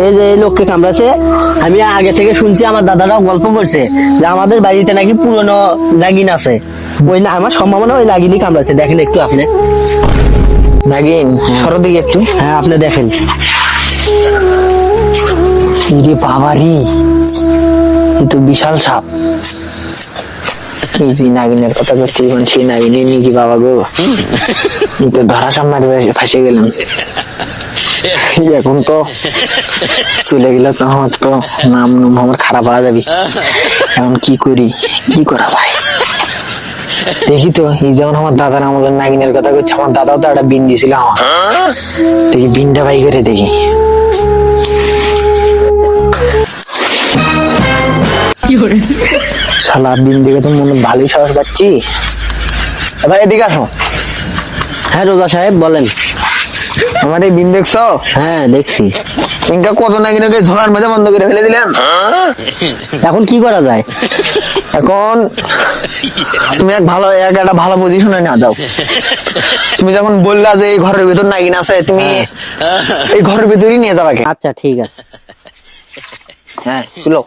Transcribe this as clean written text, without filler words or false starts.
এই যে এই লোককে কামড়াছে, আমি আগে থেকে শুনছি, আমার দাদারাও গল্প করছে যে আমাদের বাড়িতে নাকি পুরনো নাগিন আছে। ওই না আমার সম্ভাবনা ওই নাগিনই কামড়াছে। দেখেন একটু আপনি নাগিন সরো দিকে একটু। হ্যাঁ আপনি দেখেন। রে বাবারি, এ তো বিশাল সাপ। এই যে নাগিনের কথা করছি, সেই নাগিনী নাকি বাবা গো, এই তো ধরা সামনে ফাঁসে গেলাম। এখন তো চলে গেলে তো আমার তো নাম আমার খারাপ হয়ে যাবে। এখন কি করি, কি করা যায় দেখি তো। এই যেমন আমার দাদার আমলের নাগিনের কথা করছে, আমার দাদাও তো একটা বিন দিয়েছিল আমার। দেখি বিনটা বাই করে দেখি। শালা বিন দেখে তো মনে ভালোই সাহস পাচ্ছি। ভাই এদিকে আসো। হ্যাঁ রোজা সাহেব বলেন। আমার এই বিন দেখছো? হ্যাঁ দেখছি। ইনকা কত নাগিনকে ঝোলার মধ্যে বন্ধ করে ফেলে দিলাম। এখন কি করা যায়? এখন তুমি একটা ভালো পজিশনে না দাও। তুমি যখন বললা যে এই ঘরের ভিতর নাগিন আছে, তুমি এই ঘরের ভিতরই নিয়ে যাবা। আচ্ছা ঠিক আছে। হ্যাঁ তুলো।